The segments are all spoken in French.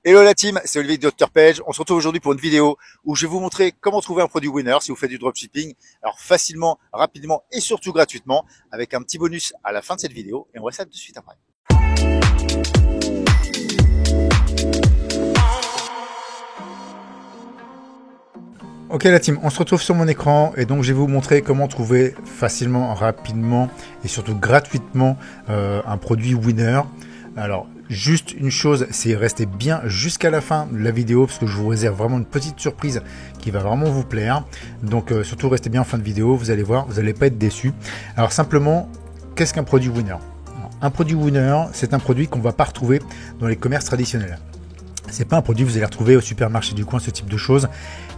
Hello la team, c'est Olivier de Dr Page. On se retrouve aujourd'hui pour une vidéo où je vais vous montrer comment trouver un produit winner si vous faites du dropshipping. Alors facilement, rapidement et surtout gratuitement avec un petit bonus à la fin de cette vidéo et on voit ça tout de suite après. Ok la team, on se retrouve sur mon écran et donc je vais vous montrer comment trouver facilement, rapidement et surtout gratuitement un produit winner. Alors juste une chose, c'est rester bien jusqu'à la fin de la vidéo parce que je vous réserve vraiment une petite surprise qui va vraiment vous plaire. Donc surtout restez bien en fin de vidéo, vous allez voir, vous n'allez pas être déçus. Alors simplement, qu'est-ce qu'un produit winner? Un produit winner, c'est un produit qu'on ne va pas retrouver dans les commerces traditionnels. C'est pas un produit que vous allez retrouver au supermarché du coin, ce type de choses.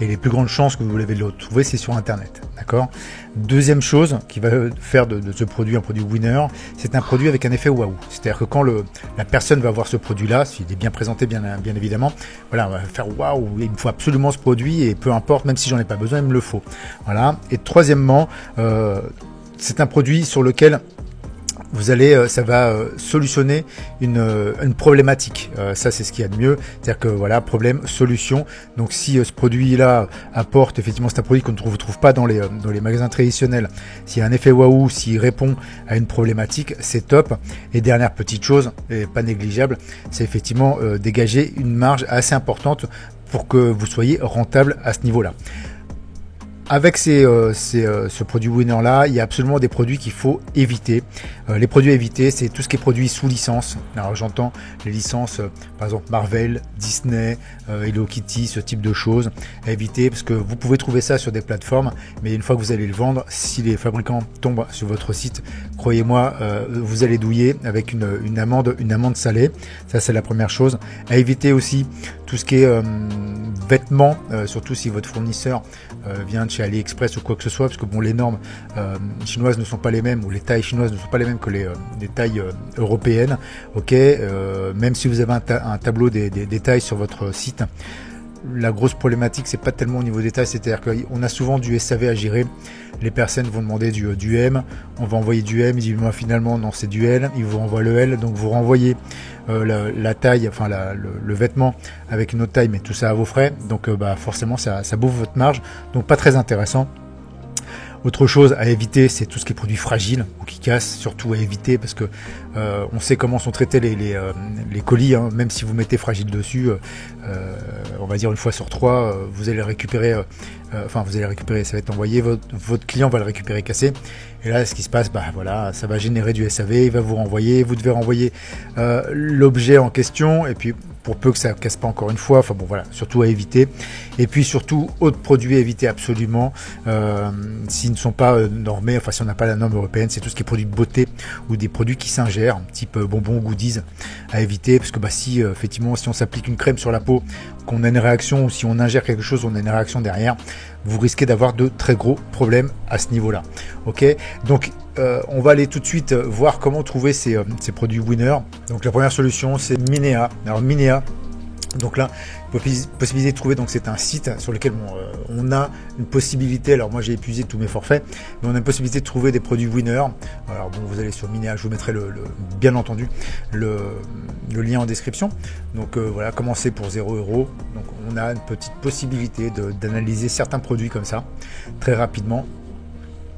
Et les plus grandes chances que vous l'avez de le retrouver, c'est sur Internet. D'accord. Deuxième chose qui va faire de ce produit un produit winner, c'est un produit avec un effet waouh. C'est-à-dire que quand la personne va voir ce produit-là, s'il est bien présenté, bien évidemment, voilà, on va faire waouh, il me faut absolument ce produit et peu importe, même si j'en ai pas besoin, il me le faut. Voilà. Et troisièmement, c'est un produit sur lequel vous allez, ça va solutionner une problématique. Ça, c'est ce qu'il y a de mieux. C'est-à-dire que voilà, problème, solution. Donc, si ce produit-là apporte, effectivement, c'est un produit qu'on ne trouve pas dans les magasins traditionnels. S'il y a un effet waouh, s'il répond à une problématique, c'est top. Et dernière petite chose, et pas négligeable, c'est effectivement dégager une marge assez importante pour que vous soyez rentable à ce niveau-là. Avec ce produit winner là, il y a absolument des produits qu'il faut éviter. Les produits à éviter, c'est tout ce qui est produit sous licence. Alors j'entends les licences, par exemple Marvel, Disney, Hello Kitty, ce type de choses à éviter parce que vous pouvez trouver ça sur des plateformes, mais une fois que vous allez le vendre, si les fabricants tombent sur votre site, croyez-moi, vous allez douiller avec une amende salée. Ça, c'est la première chose. À éviter aussi tout ce qui est vêtements, surtout si votre fournisseur vient de chez AliExpress ou quoi que ce soit, parce que bon, les normes chinoises ne sont pas les mêmes, ou les tailles chinoises ne sont pas les mêmes que les tailles européennes. Ok, même si vous avez un tableau des tailles sur votre site, la grosse problématique, c'est pas tellement au niveau des tailles, c'est-à-dire qu'on a souvent du SAV à gérer. Les personnes vont demander du M, on va envoyer du M, ils disent moi, finalement non, c'est du L, ils vous renvoient le L, donc vous renvoyez la taille, enfin le vêtement avec une autre taille, mais tout ça à vos frais, donc forcément ça bouffe votre marge, donc pas très intéressant. Autre chose à éviter, c'est tout ce qui est produits fragiles ou qui cassent, surtout à éviter parce que on sait comment sont traités les colis, hein. Même si vous mettez fragile dessus, on va dire une fois sur trois, vous allez récupérer, vous allez récupérer, ça va être envoyé, votre client va le récupérer cassé. Et là, ce qui se passe, voilà, ça va générer du SAV, il va vous renvoyer, vous devez renvoyer l'objet en question, et puis pour peu que ça ne casse pas encore une fois, enfin bon voilà, surtout à éviter. Et puis surtout, autres produits à éviter absolument, s'ils ne sont pas normés, enfin si on n'a pas la norme européenne, c'est tout ce qui est produits de beauté ou des produits qui s'ingèrent, type bonbons, goodies, à éviter, parce que si effectivement, si on s'applique une crème sur la peau, qu'on a une réaction, ou si on ingère quelque chose, on a une réaction derrière, vous risquez d'avoir de très gros problèmes à ce niveau-là. Ok, donc on va aller tout de suite voir comment trouver ces produits winner. Donc la première solution, c'est Minea. Alors Minea, donc là, possibilité de trouver, donc c'est un site sur lequel on a une possibilité, alors moi j'ai épuisé tous mes forfaits, mais on a une possibilité de trouver des produits winner. Alors bon, vous allez sur Minea, je vous mettrai bien entendu le lien en description. Donc voilà, commencez pour 0 €. Donc on a une petite possibilité d'analyser certains produits comme ça, très rapidement.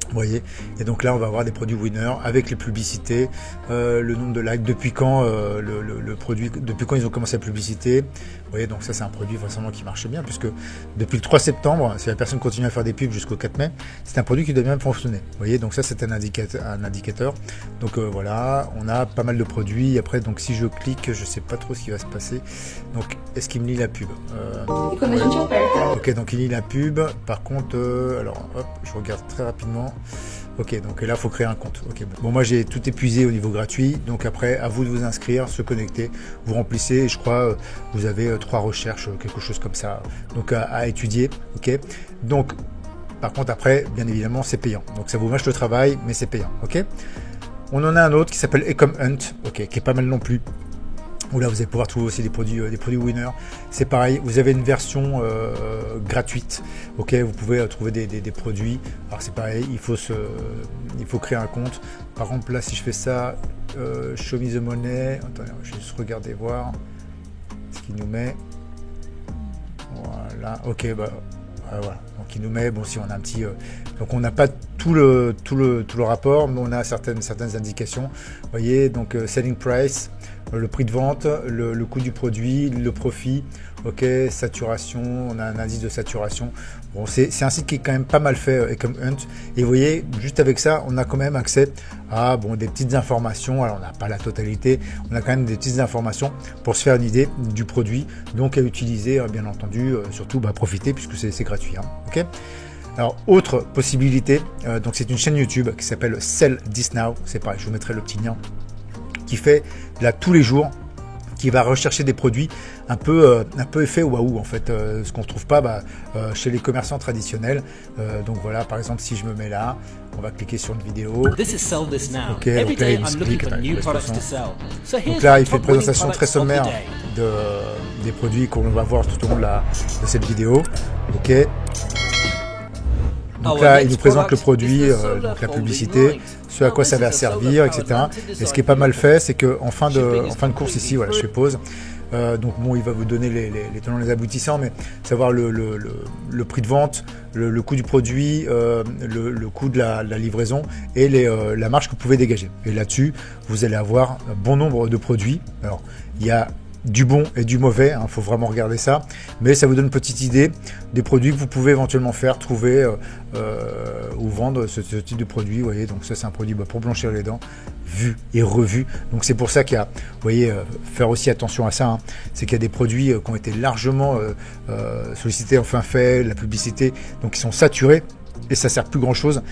Vous voyez, et donc là on va avoir des produits winners avec les publicités, le nombre de likes, depuis quand le produit, depuis quand ils ont commencé la publicité. Vous voyez, donc ça c'est un produit forcément qui marche bien, puisque depuis le 3 septembre, si la personne continue à faire des pubs jusqu'au 4 mai, c'est un produit qui doit bien fonctionner. Vous voyez, donc ça c'est un indicateur. Donc voilà, on a pas mal de produits. Après, donc si je clique, je sais pas trop ce qui va se passer. Donc est-ce qu'il me lit la pub? Ouais. Ok, donc il lit la pub. Par contre, alors hop, je regarde très rapidement. Ok, donc là, il faut créer un compte. Ok, bon, moi, j'ai tout épuisé au niveau gratuit. Donc après, à vous de vous inscrire, se connecter. Vous remplissez, et je crois, vous avez 3 recherches, quelque chose comme ça. Donc à étudier. Ok, donc par contre, après, bien évidemment, c'est payant. Donc ça vous mâche le travail, mais c'est payant. Ok, on en a un autre qui s'appelle Ecom Hunt. Ok, qui est pas mal non plus. Où là vous allez pouvoir trouver aussi des produits winner. C'est pareil, vous avez une version gratuite. Ok, vous pouvez trouver des produits. Alors c'est pareil, il faut créer un compte. Par exemple là, si je fais ça, show me the money. Attendez, je vais juste regarder voir ce il nous met, voilà, ok, bah voilà, donc il nous met, bon, si on a un petit, donc on n'a pas tout le rapport, mais on a certaines indications, vous voyez, donc selling price, le prix de vente, le coût du produit, le profit, ok, saturation, on a un indice de saturation. Bon, c'est un site qui est quand même pas mal fait, Ecom Hunt, et vous voyez, juste avec ça, on a quand même accès à des petites informations. Alors on n'a pas la totalité, on a quand même des petites informations pour se faire une idée du produit, donc à utiliser, bien entendu, surtout profiter puisque c'est gratuit, hein, ok. Alors, autre possibilité, donc c'est une chaîne YouTube qui s'appelle Sell This Now, c'est pareil, je vous mettrai le petit lien, qui fait là tous les jours, qui va rechercher des produits un peu effet waouh, en fait, ce qu'on ne retrouve pas chez les commerçants traditionnels. Donc voilà, par exemple, si je me mets là, on va cliquer sur une vidéo. Ok, donc là il explique. Donc là, il fait une présentation très sommaire des produits qu'on va voir tout au long de cette vidéo. Ok. Donc là, il nous présente le produit, donc la publicité, ce à quoi ça va servir, etc. Et ce qui est pas mal fait, c'est qu'en fin de course ici, voilà, je fais pause. Donc bon, il va vous donner les tenants, les aboutissants, mais savoir le prix de vente, le coût du produit, le coût de la livraison et la marge que vous pouvez dégager. Et là-dessus, vous allez avoir un bon nombre de produits. Alors, il y a du bon et du mauvais, hein, faut vraiment regarder ça, mais ça vous donne une petite idée des produits que vous pouvez éventuellement trouver ou vendre ce type de produit. Vous voyez, donc ça c'est un produit pour blanchir les dents, vu et revu. Donc c'est pour ça qu'il y a, vous voyez, faire aussi attention à ça, hein, c'est qu'il y a des produits qui ont été largement sollicités, enfin fait, la publicité, donc ils sont saturés et ça sert plus grand chose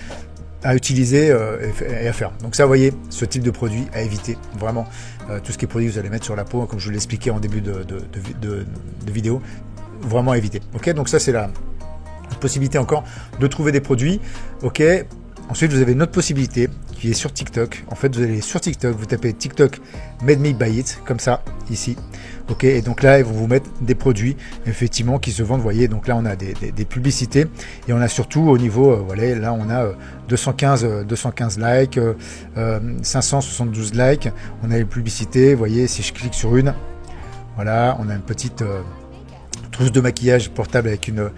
à utiliser et à faire. Donc ça, vous voyez, ce type de produit à éviter, vraiment. Tout ce qui est produit que vous allez mettre sur la peau, comme je vous l'expliquais en début de vidéo, vraiment à éviter. Ok, donc ça c'est la possibilité encore de trouver des produits. Ok, ensuite vous avez une autre possibilité qui est sur TikTok. En fait, vous allez sur TikTok, vous tapez TikTok Made Me Buy It, comme ça, ici. Ok, et donc là, ils vont vous mettre des produits, effectivement, qui se vendent. Vous voyez, donc là, on a des publicités et on a surtout au niveau, voilà, là, on a 215 likes, 572 likes. On a les publicités. Vous voyez, si je clique sur une, voilà, on a une petite trousse de maquillage portable avec une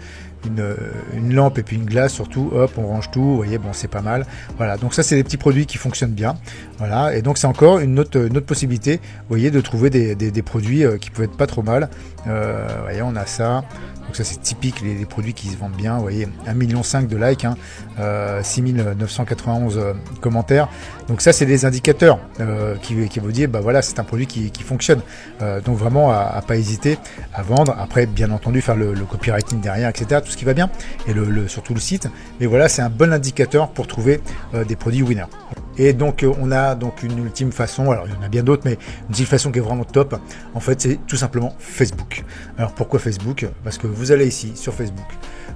lampe et puis une glace surtout, hop, on range tout, vous voyez, bon, c'est pas mal. Voilà, donc ça c'est des petits produits qui fonctionnent bien. Voilà, et donc c'est encore une autre possibilité, vous voyez, de trouver des produits qui peuvent être pas trop mal. Vous voyez, on a ça. Donc ça c'est typique, les produits qui se vendent bien, vous voyez, 1,5 million de likes, hein, 6991 commentaires. Donc ça c'est des indicateurs qui vous disent, voilà, c'est un produit qui fonctionne. Donc vraiment à pas hésiter à vendre. Après, bien entendu, faire le copywriting derrière, etc. Tout ce qui va bien, et surtout le site. Mais voilà, c'est un bon indicateur pour trouver des produits winners. Et donc on a donc une ultime façon, alors il y en a bien d'autres, mais une ultime façon qui est vraiment top, en fait, c'est tout simplement Facebook. Alors pourquoi Facebook? Parce que vous allez ici sur Facebook,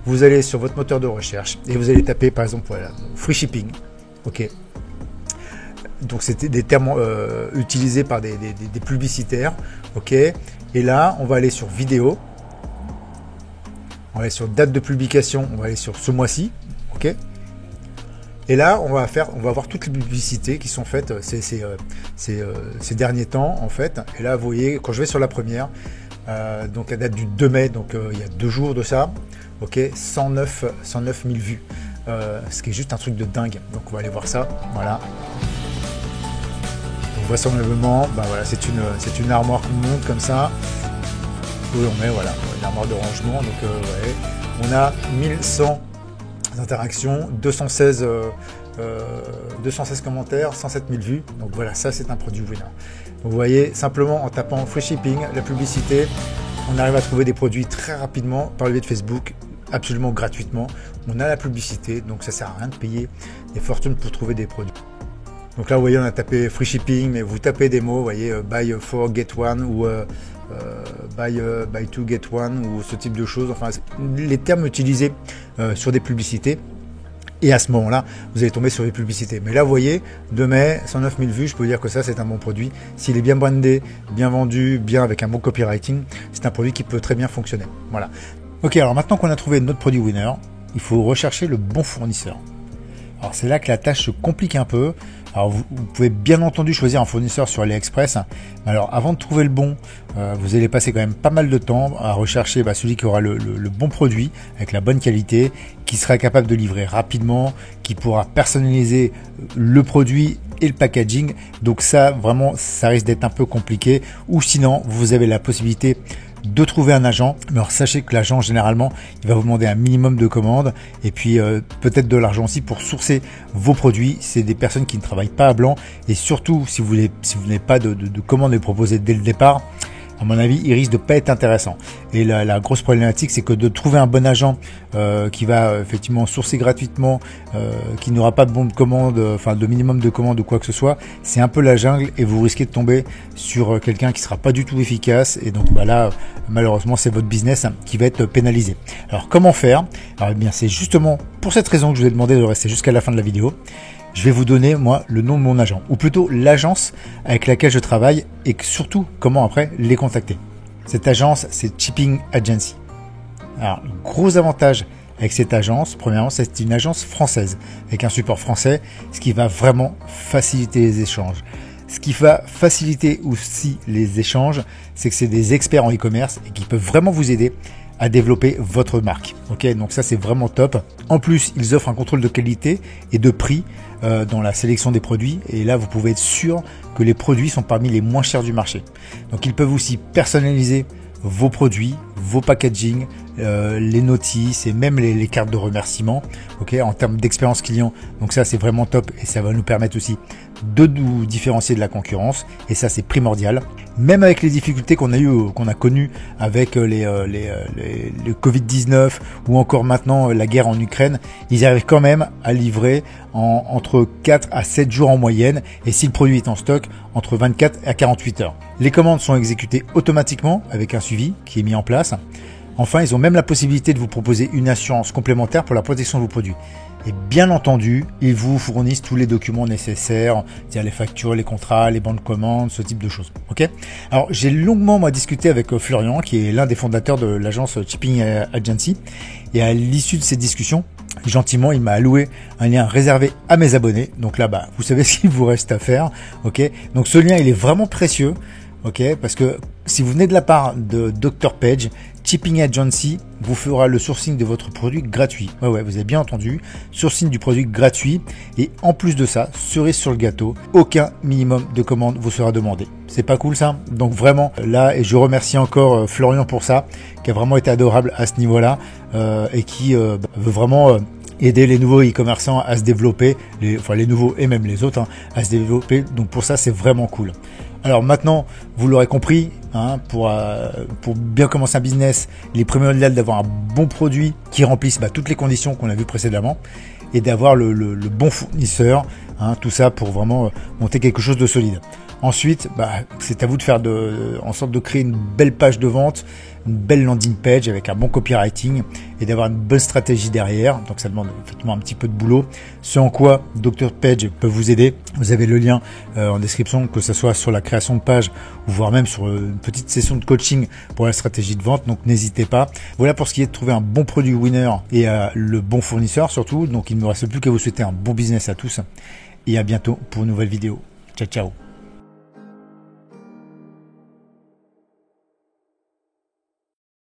vous allez sur votre moteur de recherche et vous allez taper par exemple, voilà, free shipping, ok. Donc c'était des termes utilisés par des publicitaires, ok. Et là on va aller sur vidéo, on va aller sur date de publication, on va aller sur ce mois-ci, ok. Et là, on va voir toutes les publicités qui sont faites ces derniers temps, en fait. Et là, vous voyez, quand je vais sur la première, donc elle date du 2 mai, donc il y a 2 jours de ça, ok, 109 000 vues, ce qui est juste un truc de dingue. Donc on va aller voir ça, voilà. On voit son enlèvement, voilà, c'est une armoire qu'on monte comme ça. Oui, on met, voilà, une armoire de rangement, donc ouais. On a 1100 interactions, 216 commentaires, 107 000 vues. Donc voilà, ça c'est un produit winner. Donc vous voyez, simplement en tapant free shipping, la publicité, on arrive à trouver des produits très rapidement par le biais de Facebook, absolument gratuitement. On a la publicité, donc ça sert à rien de payer des fortunes pour trouver des produits. Donc là, vous voyez, on a tapé free shipping, mais vous tapez des mots, vous voyez, buy 4 get 1 ou buy 2 get 1 ou ce type de choses, enfin les termes utilisés sur des publicités, et à ce moment-là vous allez tomber sur les publicités. Mais là vous voyez, 2 mai, 109 000 vues, je peux vous dire que ça c'est un bon produit. S'il est bien brandé, bien vendu, bien avec un bon copywriting, c'est un produit qui peut très bien fonctionner. Voilà. Ok, alors maintenant qu'on a trouvé notre produit winner, il faut rechercher le bon fournisseur. Alors c'est là que la tâche se complique un peu. Alors vous pouvez bien entendu choisir un fournisseur sur AliExpress, mais alors avant de trouver le bon, vous allez passer quand même pas mal de temps à rechercher celui qui aura le bon produit, avec la bonne qualité, qui sera capable de livrer rapidement, qui pourra personnaliser le produit et le packaging. Donc ça, vraiment, ça risque d'être un peu compliqué. Ou sinon, vous avez la possibilité de trouver un agent. Mais alors sachez que l'agent, généralement, il va vous demander un minimum de commandes et puis peut-être de l'argent aussi pour sourcer vos produits. C'est des personnes qui ne travaillent pas à blanc, et surtout si vous n'avez pas de commandes à proposer dès le départ, à mon avis, il risque de pas être intéressant. Et la grosse problématique, c'est que de trouver un bon agent qui va effectivement sourcer gratuitement, qui n'aura pas de bon de commande, de minimum de commande ou quoi que ce soit, c'est un peu la jungle, et vous risquez de tomber sur quelqu'un qui sera pas du tout efficace. Et donc là, malheureusement, c'est votre business qui va être pénalisé. Alors comment faire? Alors bien, c'est justement pour cette raison que je vous ai demandé de rester jusqu'à la fin de la vidéo. Je vais vous donner, moi, le nom de mon agent, ou plutôt l'agence avec laquelle je travaille, et surtout, comment après les contacter. Cette agence, c'est Shipping Agency. Alors, le gros avantage avec cette agence, premièrement, c'est une agence française, avec un support français, ce qui va vraiment faciliter les échanges. Ce qui va faciliter aussi les échanges, c'est que c'est des experts en e-commerce et qui peuvent vraiment vous aider à développer votre marque. Ok, donc ça c'est vraiment top. En plus, ils offrent un contrôle de qualité et de prix dans la sélection des produits, et là vous pouvez être sûr que les produits sont parmi les moins chers du marché. Donc ils peuvent aussi personnaliser vos produits, vos packaging, les notices et même les cartes de remerciement, ok, en termes d'expérience client. Donc ça c'est vraiment top, et ça va nous permettre aussi de nous différencier de la concurrence, et ça c'est primordial. Même avec les difficultés qu'on a connues avec le Covid-19 ou encore maintenant la guerre en Ukraine, ils arrivent quand même à livrer entre 4 à 7 jours en moyenne, et si le produit est en stock, entre 24 à 48 heures. Les commandes sont exécutées automatiquement avec un suivi qui est mis en place. Enfin, ils ont même la possibilité de vous proposer une assurance complémentaire pour la protection de vos produits. Et bien entendu, ils vous fournissent tous les documents nécessaires, c'est-à-dire les factures, les contrats, les bons de commande, ce type de choses. Ok. Alors, j'ai longuement discuté avec Florian, qui est l'un des fondateurs de l'agence Shipping Agency, et à l'issue de ces discussions, gentiment, il m'a alloué un lien réservé à mes abonnés. Donc là, vous savez ce qu'il vous reste à faire. Ok. Donc ce lien, il est vraiment précieux. Ok, parce que si vous venez de la part de Dr Page, Shipping Agency vous fera le sourcing de votre produit gratuit. Ouais, vous avez bien entendu, sourcing du produit gratuit. Et en plus de ça, cerise sur le gâteau, aucun minimum de commande vous sera demandé. C'est pas cool ça? Donc vraiment là, et je remercie encore Florian pour ça, qui a vraiment été adorable à ce niveau-là, et qui veut vraiment aider les nouveaux e-commerçants à se développer, les nouveaux et même les autres, à se développer. Donc pour ça, c'est vraiment cool. Alors maintenant, vous l'aurez compris, pour bien commencer un business, il est primordial d'avoir un bon produit qui remplisse toutes les conditions qu'on a vues précédemment, et d'avoir le bon fournisseur, tout ça pour vraiment monter quelque chose de solide. Ensuite, c'est à vous de faire en sorte de créer une belle page de vente, une belle landing page avec un bon copywriting, et d'avoir une bonne stratégie derrière. Donc ça demande effectivement un petit peu de boulot, ce en quoi Dr Page peut vous aider. Vous avez le lien en description, que ce soit sur la création de page ou voire même sur une petite session de coaching pour la stratégie de vente. Donc n'hésitez pas. Voilà pour ce qui est de trouver un bon produit winner et le bon fournisseur surtout. Donc il ne me reste plus qu'à vous souhaiter un bon business à tous, et à bientôt pour une nouvelle vidéo. Ciao ciao.